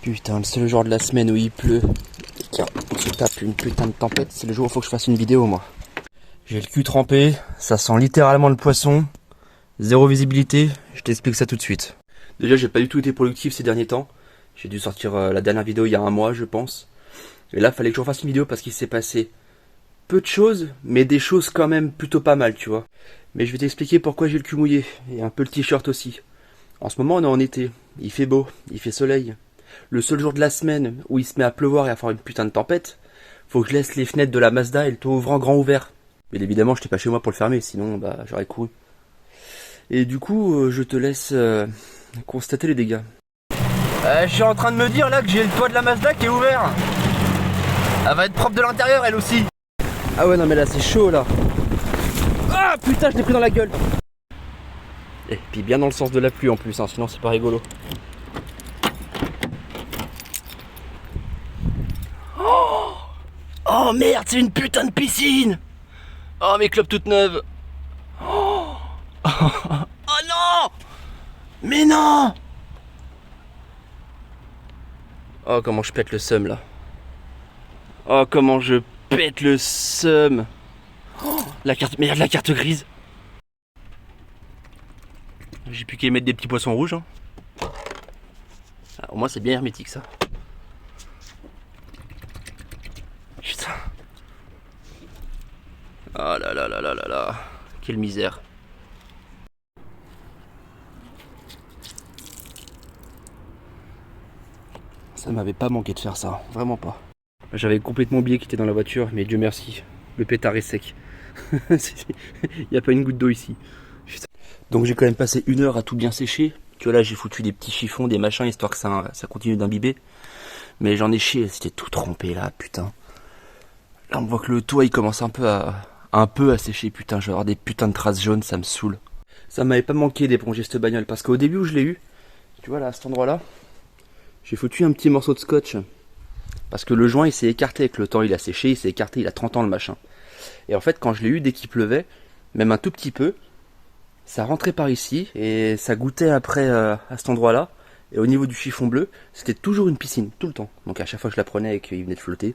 Putain, le seul jour de la semaine où il pleut et qu'on se tape une putain de tempête, c'est le jour où il faut que je fasse une vidéo, moi. J'ai le cul trempé, ça sent littéralement le poisson, zéro visibilité, je t'explique ça tout de suite. Déjà, j'ai pas du tout été productif ces derniers temps. J'ai dû sortir la dernière vidéo il y a un mois, je pense. Et là, fallait que je refasse une vidéo parce qu'il s'est passé peu de choses, mais des choses quand même plutôt pas mal, tu vois. Mais je vais t'expliquer pourquoi j'ai le cul mouillé, et un peu le t-shirt aussi. En ce moment, on est en été, il fait beau, il fait soleil. Le seul jour de la semaine où il se met à pleuvoir et à faire une putain de tempête, faut que je laisse les fenêtres de la Mazda et le toit ouvrant grand ouvert. Mais évidemment, j'étais pas chez moi pour le fermer, sinon bah j'aurais couru. Et du coup, je te laisse constater les dégâts. Je suis en train de me dire là que j'ai le toit de la Mazda qui est ouvert. Elle va être propre de l'intérieur elle aussi. Ah ouais non mais là c'est chaud là. Ah putain je l'ai pris dans la gueule. Et puis bien dans le sens de la pluie en plus, hein, sinon c'est pas rigolo. Oh merde, c'est une putain de piscine. Oh mes clopes toutes neuves. Oh, oh non. Mais non. Oh comment je pète le seum là. Oh comment je pète le seum. Oh, la carte, merde la carte grise. J'ai plus qu'à y mettre des petits poissons rouges. Hein. Ah, au moins c'est bien hermétique ça. Putain. Oh là là là là là là. Quelle misère. Ça m'avait pas manqué de faire ça, vraiment pas. J'avais complètement oublié qu'il était dans la voiture, mais Dieu merci, le pétard est sec. Il n'y a pas une goutte d'eau ici. Putain. Donc j'ai quand même passé 1 heure à tout bien sécher. Tu vois là j'ai foutu des petits chiffons, des machins, histoire que ça continue d'imbiber. Mais j'en ai chié, c'était tout trempé là, putain. Là on voit que le toit il commence un peu à sécher, putain, je vais avoir des putains de traces jaunes, ça me saoule. Ça m'avait pas manqué d'éponger cette bagnole, parce qu'au début où je l'ai eu, tu vois là à cet endroit là, j'ai foutu un petit morceau de scotch. Parce que le joint il s'est écarté avec le temps, il a séché, il s'est écarté, il a 30 ans le machin. Et en fait quand je l'ai eu dès qu'il pleuvait, même un tout petit peu, ça rentrait par ici et ça goûtait après à cet endroit là. Et au niveau du chiffon bleu, c'était toujours une piscine, tout le temps. Donc à chaque fois que je la prenais et qu'il venait de flotter,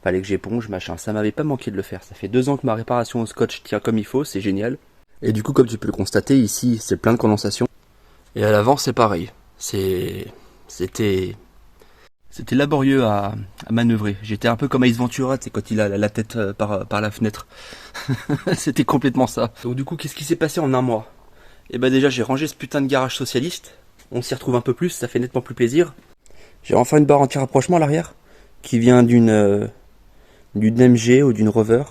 fallait que j'éponge, machin. Ça m'avait pas manqué de le faire. Ça fait 2 ans que ma réparation au scotch tient comme il faut, c'est génial. Et du coup comme tu peux le constater, ici c'est plein de condensation. Et à l'avant c'est pareil. C'était laborieux à manœuvrer. J'étais un peu comme Ace Ventura, c'est quand il a la tête par la fenêtre. C'était complètement ça. Donc du coup, qu'est-ce qui s'est passé en un mois? Et bah déjà, j'ai rangé ce putain de garage socialiste. On s'y retrouve un peu plus, ça fait nettement plus plaisir. J'ai enfin une barre anti-rapprochement à l'arrière, qui vient d'une MG ou d'une Rover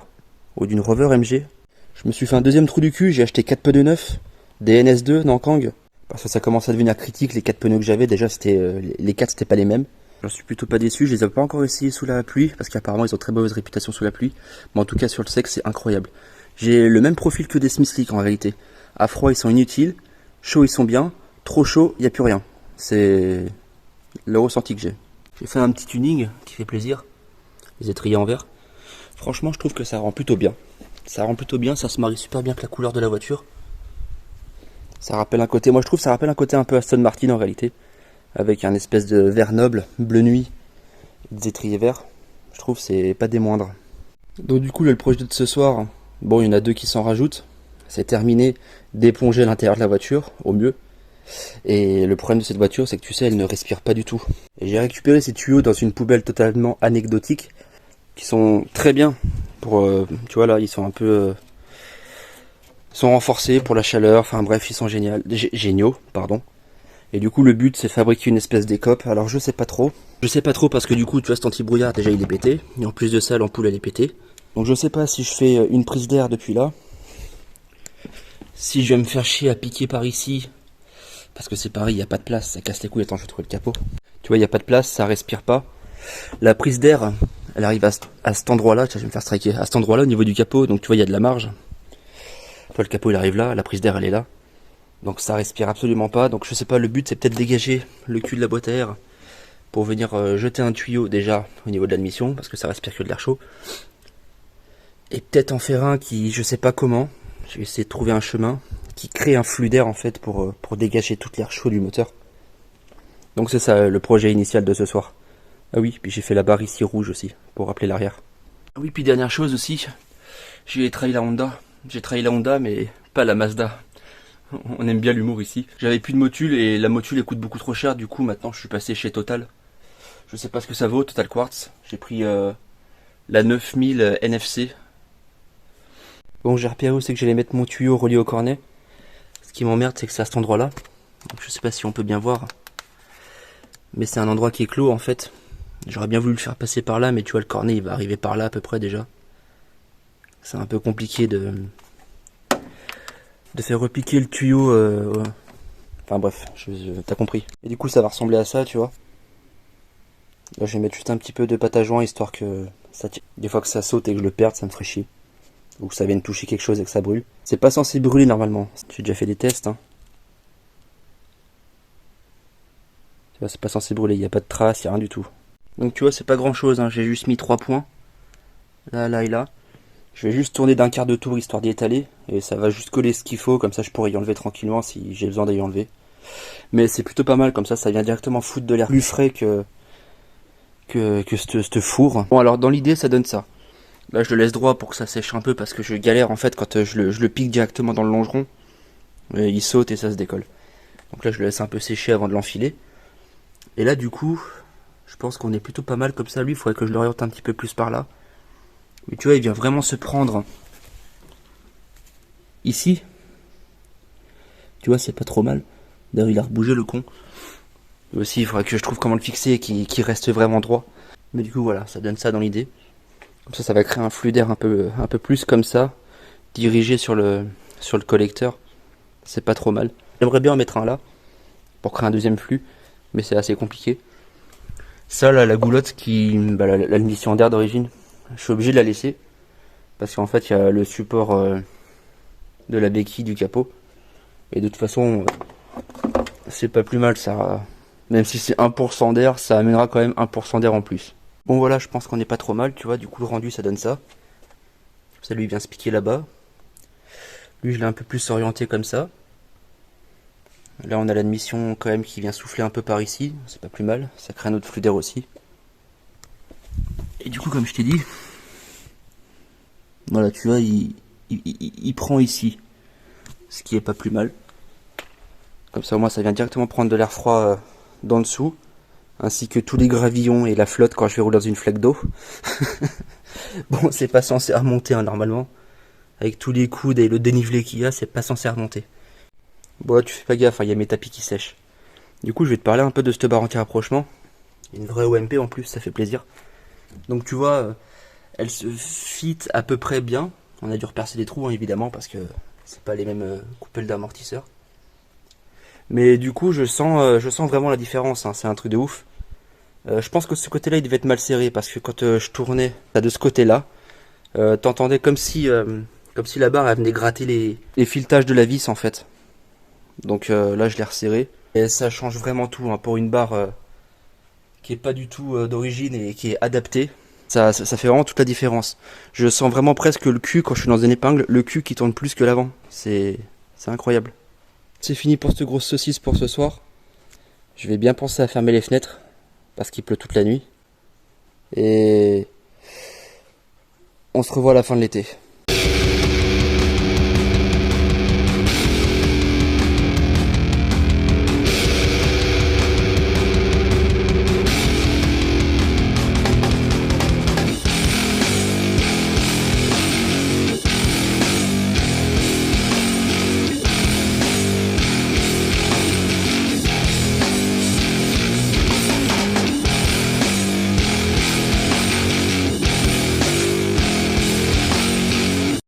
MG. Je me suis fait un deuxième trou du cul, j'ai acheté 4 pneus neufs, des NS2 Nankang. Parce que ça commence à devenir critique, les 4 pneus que j'avais, déjà c'était les 4 c'était pas les mêmes. J'en suis plutôt pas déçu, je les ai pas encore essayés sous la pluie, parce qu'apparemment ils ont très mauvaise réputation sous la pluie. Mais en tout cas sur le sec c'est incroyable. J'ai le même profil que des Smith Slick en réalité. À froid ils sont inutiles, chaud ils sont bien, trop chaud il n'y a plus rien. C'est le ressenti que j'ai. J'ai fait un petit tuning qui fait plaisir, les étriers en verre. Franchement je trouve que ça rend plutôt bien. Ça rend plutôt bien, ça se marie super bien avec la couleur de la voiture. Ça rappelle un côté, moi je trouve ça rappelle un côté un peu Aston Martin en réalité. Avec un espèce de vert noble, bleu nuit, des étriers verts. Je trouve c'est pas des moindres. Donc du coup le projet de ce soir, bon il y en a 2 qui s'en rajoutent. C'est terminé d'éponger l'intérieur de la voiture, au mieux. Et le problème de cette voiture c'est que tu sais elle ne respire pas du tout. Et j'ai récupéré ces tuyaux dans une poubelle totalement anecdotique, qui sont très bien pour, tu vois là ils sont un peu... sont renforcés pour la chaleur, enfin bref ils sont géniaux, pardon. Et du coup le but c'est de fabriquer une espèce d'écope. Alors je sais pas trop parce que du coup tu vois cet anti-brouillard déjà il est pété. Et en plus de ça l'ampoule elle est pétée. Donc je sais pas si je fais une prise d'air depuis là. Si je vais me faire chier à piquer par ici. Parce que c'est pareil, il n'y a pas de place, ça casse les couilles. Attends je vais trouver le capot. Tu vois il n'y a pas de place, ça respire pas. La prise d'air elle arrive à cet endroit là. Tiens, je vais me faire striker. À cet endroit là au niveau du capot. Donc tu vois il y a de la marge. Tu vois le capot il arrive là, la prise d'air elle est là. Donc ça respire absolument pas, donc je sais pas, le but c'est peut-être dégager le cul de la boîte à air pour venir jeter un tuyau déjà au niveau de l'admission, parce que ça respire que de l'air chaud. Et peut-être en faire un qui, je sais pas comment, je vais essayer de trouver un chemin qui crée un flux d'air en fait pour dégager tout l'air chaud du moteur. Donc c'est ça le projet initial de ce soir. Ah oui, puis j'ai fait la barre ici rouge aussi, pour rappeler l'arrière. Ah oui, puis dernière chose aussi, j'ai trahi la Honda. J'ai trahi la Honda, mais pas la Mazda. On aime bien l'humour ici. J'avais plus de motule et la motule elle coûte beaucoup trop cher, du coup maintenant je suis passé chez Total. Je sais pas ce que ça vaut, Total Quartz. J'ai pris la 9000 NFC. Bon, j'ai repéré où c'est que j'allais mettre mon tuyau relié au cornet. Ce qui m'emmerde, c'est que c'est à cet endroit-là. Donc, je sais pas si on peut bien voir. Mais c'est un endroit qui est clos en fait. J'aurais bien voulu le faire passer par là, mais tu vois, le cornet il va arriver par là à peu près déjà. C'est un peu compliqué de faire repiquer le tuyau. Enfin bref, t'as compris. Et du coup, ça va ressembler à ça, tu vois. Là, je vais mettre juste un petit peu de pâte à joint histoire que ça tire. Des fois que ça saute et que je le perde, ça me ferait chier. Ou que ça vienne toucher quelque chose et que ça brûle. C'est pas censé brûler normalement. J'ai déjà fait des tests. Hein. Tu vois, c'est pas censé brûler. Il n'y a pas de traces, il n'y a rien du tout. Donc tu vois, c'est pas grand chose. Hein. J'ai juste mis 3 points. Là, là et là. Je vais juste tourner d'un quart de tour histoire d'y étaler. Et ça va juste coller ce qu'il faut. Comme ça, je pourrais y enlever tranquillement si j'ai besoin d'y enlever. Mais c'est plutôt pas mal. Comme ça vient directement foutre de l'air plus frais que ce four. Bon, alors dans l'idée, ça donne ça. Là, je le laisse droit pour que ça sèche un peu parce que je galère en fait quand je le pique directement dans le longeron. Il saute et ça se décolle. Donc là, je le laisse un peu sécher avant de l'enfiler. Et là, du coup, je pense qu'on est plutôt pas mal comme ça. Lui, il faudrait que je l'oriente un petit peu plus par là. Mais tu vois, il vient vraiment se prendre ici. Tu vois, c'est pas trop mal. D'ailleurs, il a rebougé le con. Et aussi, il faudrait que je trouve comment le fixer et qu'il reste vraiment droit. Mais du coup, voilà, ça donne ça dans l'idée. Comme ça va créer un flux d'air un peu plus comme ça, dirigé sur le collecteur. C'est pas trop mal. J'aimerais bien en mettre un là, pour créer un deuxième flux, mais c'est assez compliqué. Ça là, la goulotte la mission d'air d'origine, je suis obligé de la laisser, parce qu'en fait il y a le support de la béquille du capot, et de toute façon, c'est pas plus mal ça. Même si c'est 1% d'air, ça amènera quand même 1% d'air en plus. Bon voilà, je pense qu'on est pas trop mal, tu vois, du coup le rendu ça donne ça. Ça lui vient se piquer là-bas. Lui je l'ai un peu plus orienté comme ça. Là on a l'admission quand même qui vient souffler un peu par ici, c'est pas plus mal, ça crée un autre flux d'air aussi. Et du coup comme je t'ai dit, voilà tu vois il prend ici, ce qui est pas plus mal. Comme ça au moins ça vient directement prendre de l'air froid dans le dessous, ainsi que tous les gravillons et la flotte quand je vais rouler dans une flaque d'eau. Bon c'est pas censé remonter hein, normalement, avec tous les coudes et le dénivelé qu'il y a c'est pas censé remonter. Bon, tu fais pas gaffe, il y a mes tapis qui sèchent. Du coup, je vais te parler un peu de cette barre anti-rapprochement. Une vraie OMP en plus, ça fait plaisir. Donc tu vois, elle se fit à peu près bien. On a dû repercer des trous, hein, évidemment, parce que c'est pas les mêmes coupelles d'amortisseurs. Mais du coup, je sens vraiment la différence, hein, c'est un truc de ouf. Je pense que ce côté-là, il devait être mal serré, parce que quand je tournais de ce côté-là, t'entendais comme si la barre elle venait gratter les filetages de la vis, en fait. Donc là je l'ai resserré. Et ça change vraiment tout hein, pour une barre qui est pas du tout d'origine et qui est adaptée. Ça fait vraiment toute la différence. Je sens vraiment presque le cul quand je suis dans une épingle, le cul qui tourne plus que l'avant. C'est incroyable. C'est fini pour cette grosse saucisse pour ce soir. Je vais bien penser à fermer les fenêtres parce qu'il pleut toute la nuit. Et on se revoit à la fin de l'été.